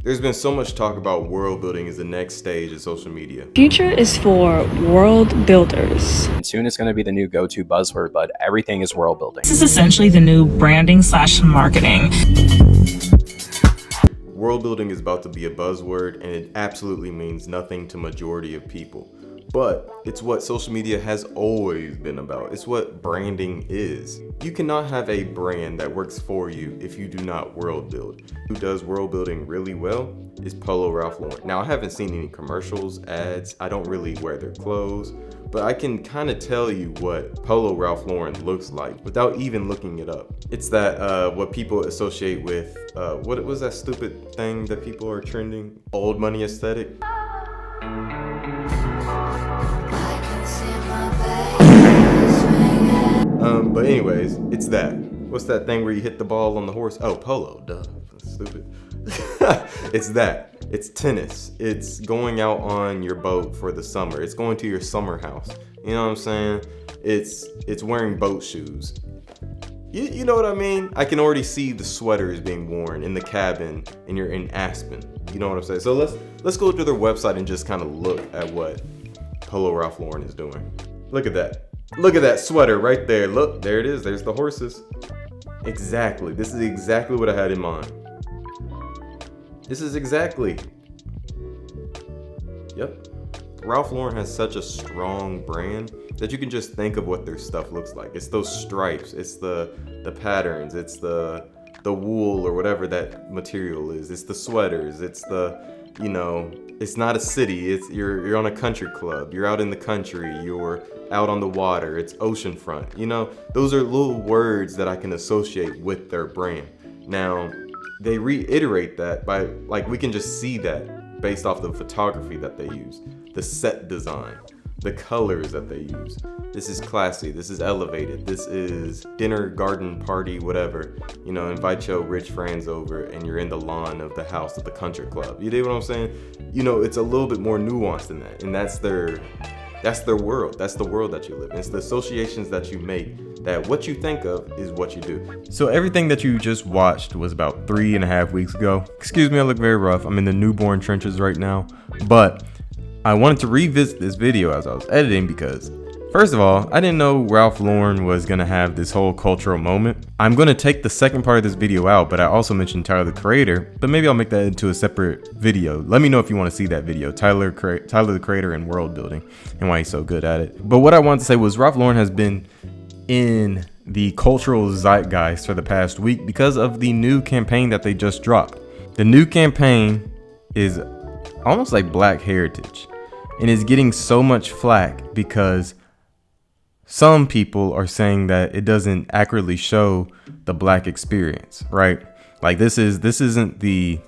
There's been so much talk about world building as the next stage of social media. Future is for world builders. And soon it's going to be the new go-to buzzword, but everything is world building. This is essentially the new branding/marketing. World building is about to be a buzzword, and it absolutely means nothing to majority of people. But it's what social media has always been about. It's what branding is. You cannot have a brand that works for you if you do not world build. Who does world building really well is Polo Ralph Lauren. Now, I haven't seen any commercials, ads. I don't really wear their clothes, but I can kind of tell you what Polo Ralph Lauren looks like without even looking it up. It's that what people associate with, what was that stupid thing that people are trending? Old money aesthetic. But anyways, it's that. What's that thing where you hit the ball on the horse? Oh, polo, duh, stupid. It's that. It's tennis. It's going out on your boat for the summer. It's going to your summer house. You know what I'm saying? It's wearing boat shoes. You know what I mean? I can already see the sweaters being worn in the cabin, and you're in Aspen. You know what I'm saying? So let's go to their website and just kind of look at what Polo Ralph Lauren is doing. Look at that. Look at that sweater right there. Look, there it is. There's the horses. Exactly. This is exactly what I had in mind. This is exactly. Yep. Ralph Lauren has such a strong brand that you can just think of what their stuff looks like. It's those stripes. It's the patterns. It's the wool or whatever that material is. It's the sweaters. It's the, it's not a city. It's you're on a country club. You're out in the country. You're out on the water. It's oceanfront. Those are little words that I can associate with their brand. Now, they reiterate that by, we can just see that based off the photography that they use, the set design, the colors that they use. This is classy. This is elevated. This is dinner, garden, party, whatever. Invite your rich friends over and you're in the lawn of the house of the country club. You dig what I'm saying? It's a little bit more nuanced than that. And that's their world. That's the world that you live in. It's the associations that you make, that what you think of is what you do. So everything that you just watched was about 3.5 weeks ago. Excuse me, I look very rough. I'm in the newborn trenches right now. But I wanted to revisit this video as I was editing because, first of all, I didn't know Ralph Lauren was going to have this whole cultural moment. I'm going to take the second part of this video out, but I also mentioned Tyler the Creator, but maybe I'll make that into a separate video. Let me know if you want to see that video, Tyler the Creator and world building, and why he's so good at it. But what I wanted to say was Ralph Lauren has been in the cultural zeitgeist for the past week because of the new campaign that they just dropped. The new campaign is almost like Black heritage, and is getting so much flack because some people are saying that it doesn't accurately show the Black experience, right? Like this isn't the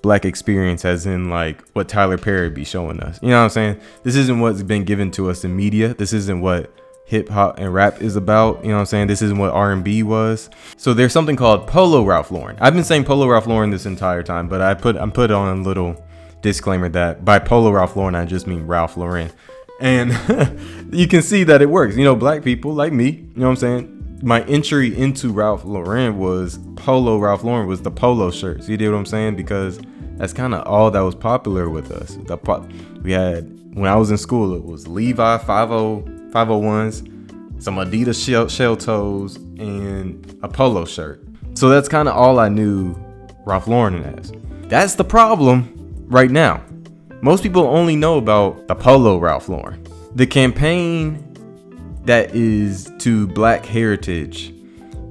Black experience as in like what Tyler Perry be showing us. You know what I'm saying? This isn't what's been given to us in media. This isn't what hip hop and rap is about. You know what I'm saying? This isn't what R&B was. So there's something called Polo Ralph Lauren. I've been saying Polo Ralph Lauren this entire time, but I'm put on a little disclaimer that by Polo Ralph Lauren, I just mean Ralph Lauren. And you can see that it works. Black people like me, you know what I'm saying? My entry into Ralph Lauren was Polo Ralph Lauren was the polo shirts. You dig what I'm saying? Because that's kind of all that was popular with us. We had, when I was in school, it was Levi 501s, some Adidas shell toes, and a polo shirt. So that's kind of all I knew Ralph Lauren as. That's the problem right now. Most people only know about the Polo Ralph Lauren. The campaign that is to Black heritage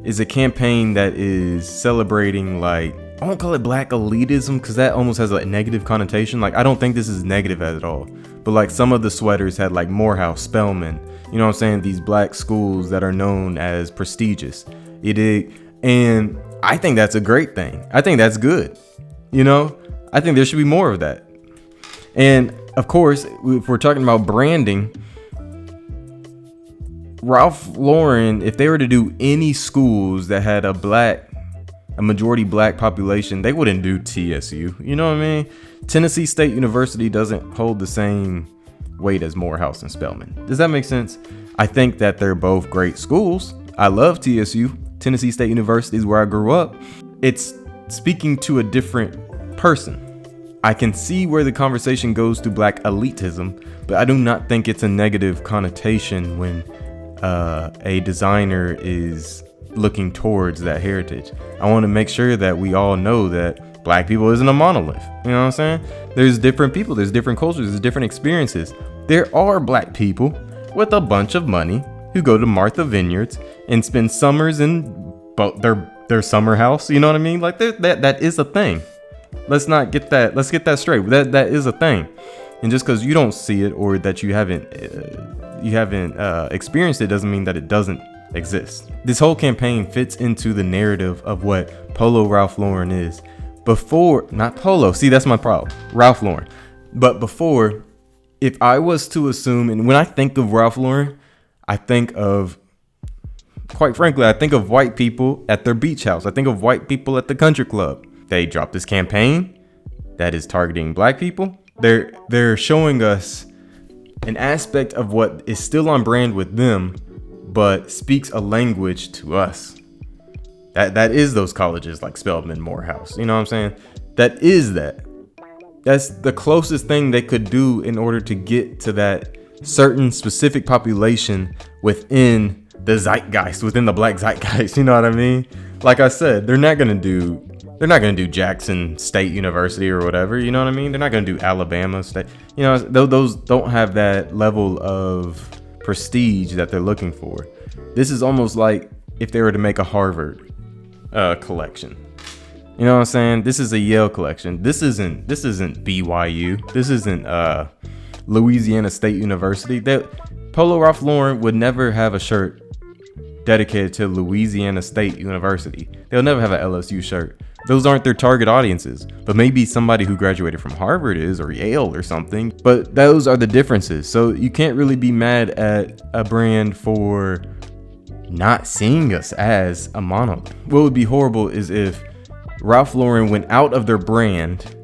is a campaign that is celebrating, I won't call it Black elitism because that almost has a negative connotation. I don't think this is negative at all. But some of the sweaters had Morehouse, Spelman, you know what I'm saying? These Black schools that are known as prestigious. And I think that's a great thing. I think that's good. I think there should be more of that. And of course, if we're talking about branding, Ralph Lauren, if they were to do any schools that had a majority Black population, they wouldn't do TSU. You know what I mean? Tennessee State University doesn't hold the same weight as Morehouse and Spelman. Does that make sense? I think that they're both great schools. I love TSU. Tennessee State University is where I grew up. It's speaking to a different person. I can see where the conversation goes to black elitism, but I do not think it's a negative connotation when a designer is looking towards that heritage. I want to make sure that we all know that black people isn't a monolith. You know what I'm saying? There's different people, there's different cultures, there's different experiences. There are black people with a bunch of money who go to Martha Vineyards and spend summers in their summer house. You know what I mean? Like that is a thing. Let's get that straight. That is a thing. And just because you don't see it or that you haven't experienced it doesn't mean that it doesn't exist. This whole campaign fits into the narrative of what Polo Ralph Lauren is. Before, not Polo. See, that's my problem. Ralph Lauren. But before, if I was to assume, and when I think of Ralph Lauren, I think of, quite frankly, I think of white people at their beach house. I think of white people at the country club. They dropped this campaign that is targeting black people. They're showing us an aspect of what is still on brand with them, but speaks a language to us. That is those colleges like Spelman, Morehouse. You know what I'm saying? That's the closest thing they could do in order to get to that certain specific population within the zeitgeist, within the black zeitgeist. You know what I mean? Like I said, they're not gonna do Jackson State University or whatever. You know what I mean? They're not gonna do Alabama State. You know, those don't have that level of prestige that they're looking for. This is almost like if they were to make a Harvard collection. You know what I'm saying? This is a Yale collection. This isn't BYU. This isn't Louisiana State University. Polo Ralph Lauren would never have a shirt dedicated to Louisiana State University. They'll never have an LSU shirt. Those aren't their target audiences. But maybe somebody who graduated from Harvard is, or Yale or something. But those are the differences. So you can't really be mad at a brand for not seeing us as a monolith. What would be horrible is if Ralph Lauren went out of their brand.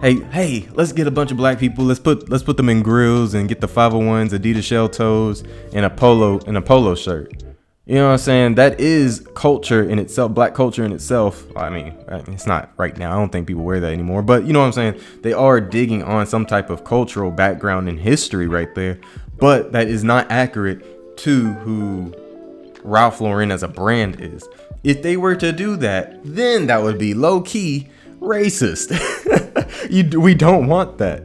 Hey, let's get a bunch of black people. Let's put them in grills and get the 501s, Adidas shell toes, and a polo shirt. You know what I'm saying? That is culture in itself, black culture in itself. I mean, it's not right now. I don't think people wear that anymore. But you know what I'm saying? They are digging on some type of cultural background and history right there. But that is not accurate to who Ralph Lauren as a brand is. If they were to do that, then that would be low-key racist. We don't want that.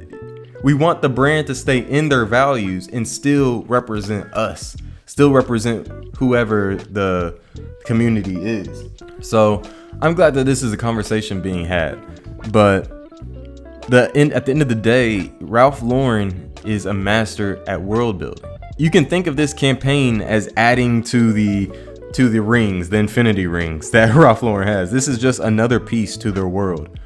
We want the brand to stay in their values and still represent us. Still represent whoever the community is. So I'm glad that this is a conversation being had. But at the end of the day, Ralph Lauren is a master at world building. You can think of this campaign as adding to the rings, the infinity rings that Ralph Lauren has. This is just another piece to their world.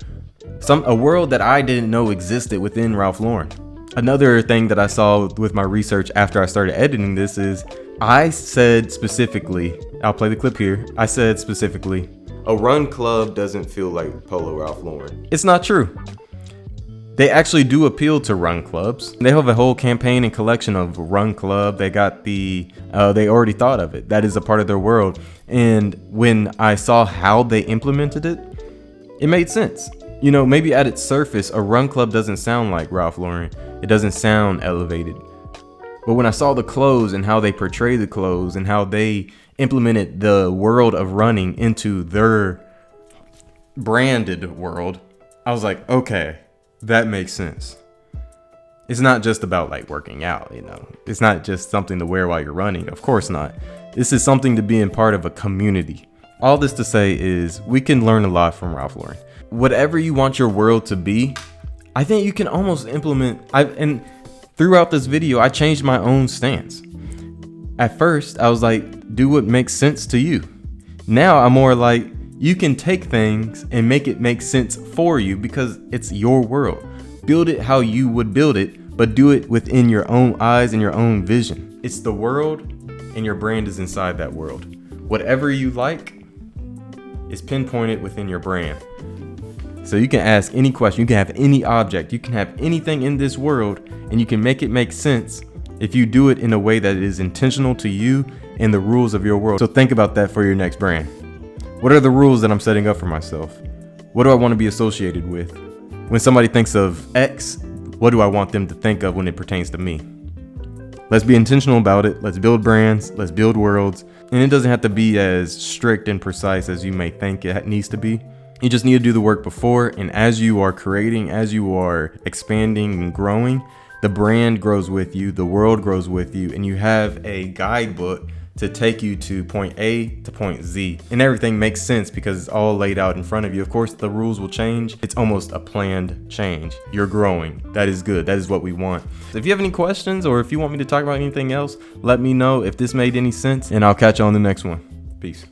A world that I didn't know existed within Ralph Lauren. Another thing that I saw with my research after I started editing this is I said specifically, I'll play the clip here. I said specifically, a run club doesn't feel like Polo Ralph Lauren. It's not true. They actually do appeal to run clubs. They have a whole campaign and collection of run club. They got they already thought of it. That is a part of their world. And when I saw how they implemented it, it made sense. You know, maybe at its surface, a run club doesn't sound like Ralph Lauren. It doesn't sound elevated. But when I saw the clothes and how they portray the clothes and how they implemented the world of running into their branded world, I was like, okay, that makes sense. It's not just about like working out, you know. It's not just something to wear while you're running. Of course not. This is something to be in part of a community. All this to say is we can learn a lot from Ralph Lauren. Whatever you want your world to be, I think you can almost implement. And throughout this video, I changed my own stance. At first, I was like, do what makes sense to you. Now I'm more like, you can take things and make it make sense for you because it's your world. Build it how you would build it, but do it within your own eyes and your own vision. It's the world and your brand is inside that world. Whatever you like is pinpointed within your brand. So you can ask any question, you can have any object, you can have anything in this world, and you can make it make sense if you do it in a way that is intentional to you and the rules of your world. So think about that for your next brand. What are the rules that I'm setting up for myself? What do I want to be associated with? When somebody thinks of X, what do I want them to think of when it pertains to me? Let's be intentional about it. Let's build brands. Let's build worlds. And it doesn't have to be as strict and precise as you may think it needs to be. You just need to do the work before. And as you are creating, as you are expanding and growing, the brand grows with you, the world grows with you, and you have a guidebook to take you to point A to point Z. And everything makes sense because it's all laid out in front of you. Of course, the rules will change. It's almost a planned change. You're growing. That is good. That is what we want. If you have any questions or if you want me to talk about anything else, let me know. If this made any sense, and I'll catch you on the next one. Peace.